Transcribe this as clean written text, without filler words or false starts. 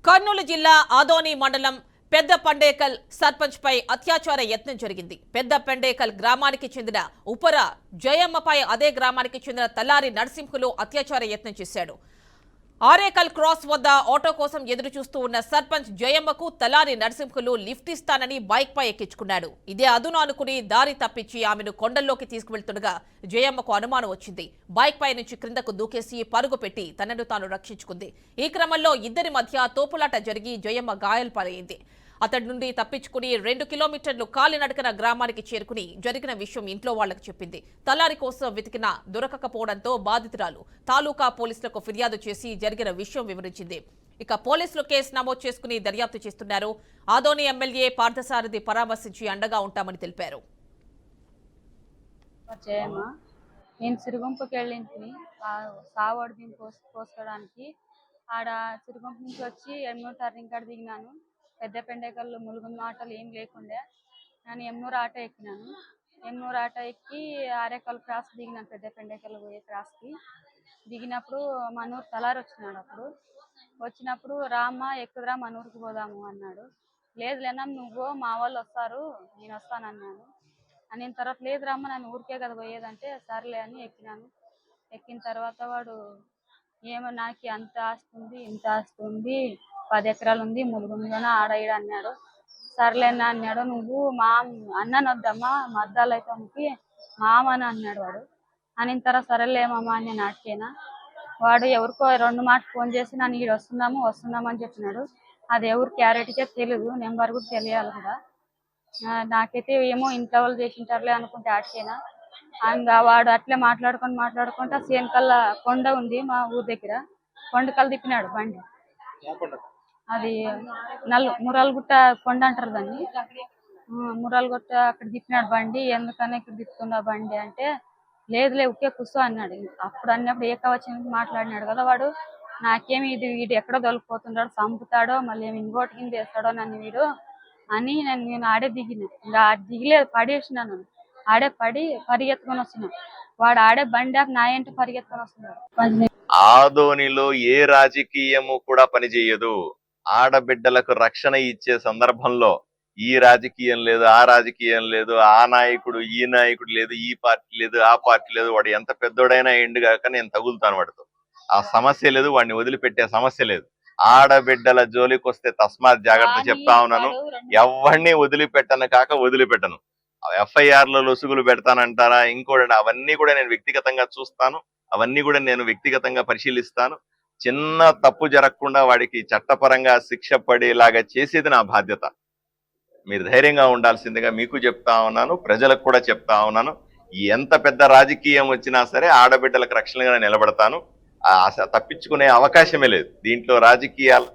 కర్నూలు జిల్లా ఆదోని మండలం పెద్ద పండేకల్ సర్పంచ్ పై అత్యాచార యత్నం జరిగింది. పెద్ద పండేకల్ గ్రామానికి చెందిన ఉపర జయమ్మపై అదే గ్రామానికి చెందిన తల్లారి నరసింహులు అత్యాచార యత్నం చేశాడు. ఆరేకల్ క్రాస్ వద్ద ఆటో కోసం ఎదురు చూస్తూ ఉన్న సర్పంచ్ జయమ్మకు తలారి నరసింహులు లిఫ్ట్ ఇస్తానని బైక్ పై ఎక్కించుకున్నాడు. ఇదే అదును అనుకుని దారి తప్పించి ఆమెను కొండల్లోకి తీసుకువెళ్తుండగా జయమ్మకు అనుమానం వచ్చింది. బైక్ పై నుంచి క్రిందకు దూకేసి పరుగు పెట్టి తనను తాను రక్షించుకుంది. ఈ క్రమంలో ఇద్దరి మధ్య తోపులాట జరిగి జయమ్మ గాయాలపాలైంది. అతడి నుండి తప్పించుకుని 2 కిలోమీటర్లు కాలినడకన గ్రామానికి చేరుకుని జరిగిన విషయం ఇంట్లో వాళ్లకు చెప్పింది. తలారి కోసం వెతికినా దొరకకపోవడంతో బాధితురాలు తాలూకా పోలీసులకు ఫిర్యాదు చేసి జరిగిన విషయం వివరించింది. ఇక పోలీసులు కేసు నమోదు చేసుకుని దర్యాప్తు చేస్తున్నారు. ఆదోని ఎమ్మెల్యే పార్థసారథి పరామర్శించి అండగా ఉంటామని తెలిపారు. నేను సిరుగుంపుకి వెళ్ళింటిని సావాడు దీన్ని కోసుకోవడానికి. ఆడ సిరుగుంపు నుంచి వచ్చి ఎమ్నూరు టర్నింగ్ కాడ దిగినాను. పెద్ద పెండేకల్లో ములుగున్న ఆటోలు ఏం లేకుండే నేను ఎమ్నూరు ఆటో ఎక్కినాను. ఎమ్నూరు ఆటో ఎక్కి ఆరేకల్ క్రాస్ దిగినాను. పెద్ద పెండేకల్లో పోయే క్రాస్కి దిగినప్పుడు మనూరు తలారి వచ్చినాడు. వచ్చినప్పుడు రామ్మ ఎక్కుదరా మనూరుకి పోదాము అన్నాడు. లేదు లేనా నువ్వు మా వాళ్ళు వస్తారు నేను వస్తానన్నాను. నేను తర్వాత లేదు రామ్మ నన్ను ఊరికే కదా పోయేదంటే సర్లే అని ఎక్కినాను. ఎక్కిన తర్వాత వాడు ఏమో నాకు అంత ఆస్తుంది ఇంత ఆస్తుంది 10 ఎకరాలు ఉంది ములుగుందిలోనే ఆడ ఈడ అన్నాడు. సర్లేనా అన్నాడు. నువ్వు మా అన్నను వద్దమ్మా మా అద్దాలు అయితే అమ్మకి మామని అన్నాడు వాడు. అనిన తర్వాత సరేలేమమ్మా అని నేను అడిగానా. వాడు ఎవరికో 2 మాటలు ఫోన్ చేసి నన్ను ఈడ వస్తున్నాము అని చెప్పినాడు. అది ఎవరు క్యారెట్కే తెలియదు, నెంబర్ కూడా తెలియాలి కూడా. నాకైతే ఏమో ఇంట్లో వాళ్ళు చేసింటారులే అనుకుంటే అడిగానా. ఇంకా వాడు అట్లే మాట్లాడుకుంటా సేనకల్లా కొండ ఉంది మా ఊరు దగ్గర, కొండకల్లా తిప్పినాడు బండి. అది మురాలగుట్ట కొండ అంటారు దాన్ని. మురాలగుట్ట అక్కడ తిప్పినాడు బండి. ఎందుకని ఇక్కడ తిప్పుతున్నా బండి అంటే లేదులే ఉక్కే కూర్చో అన్నాడు. అప్పుడు అన్నప్పుడు ఏకవచనం మాట్లాడినాడు కదా వాడు. నాకేమి వీడు ఎక్కడో దొరికిపోతున్నాడు, చంపుతాడో మళ్ళీ ఏమి ఇంకోటి కింద వేస్తాడో నన్ను వీడు అని నేను ఆడే దిగిన. ఇంకా దిగిలేదు, పడేసినాను. ఆడే పడి పరిగెత్తుకొని వస్తున్నాడు. వాడు ఆడే బండి ఆపి నా ఏంటి పరిగెత్తుకొని వస్తున్నాడు. ఆదోనిలో ఏ రాజకీయము కూడా పనిచేయదు. ఆడబిడ్డలకు రక్షణ ఇచ్చే సందర్భంలో ఈ రాజకీయం లేదు, ఆ రాజకీయం లేదు, ఆ నాయకుడు ఈ నాయకుడు లేదు, ఈ పార్టీ లేదు, ఆ పార్టీ లేదు, వాడు ఎంత పెద్దోడైనా ఎండుగాక నేను తగులుతాను వాడితో. ఆ సమస్య లేదు, వాడిని వదిలిపెట్టే సమస్య లేదు. ఆడబిడ్డల జోలికి వస్తే తస్మాత్ జాగ్రత్త చెప్తా ఉన్నాను. ఎవరిని వదిలిపెట్టను కాక వదిలిపెట్టను. ఎఫ్ఐఆర్లో లొసుగులు పెడతానంటారా ఇంకోటి, అవన్నీ కూడా నేను వ్యక్తిగతంగా చూస్తాను. అవన్నీ కూడా నేను వ్యక్తిగతంగా పరిశీలిస్తాను. చిన్న తప్పు జరగకుండా వాడికి చట్టపరంగా శిక్ష పడేలాగా చేసేది నా బాధ్యత. మీరు ధైర్యంగా ఉండాల్సిందిగా మీకు చెప్తా ఉన్నాను, ప్రజలకు కూడా చెప్తా ఉన్నాను. ఎంత పెద్ద రాజకీయం వచ్చినా సరే ఆడబిడ్డలకు రక్షణగా నిలబడతాను. తప్పించుకునే అవకాశమే లేదు దీంట్లో. రాజకీయాలు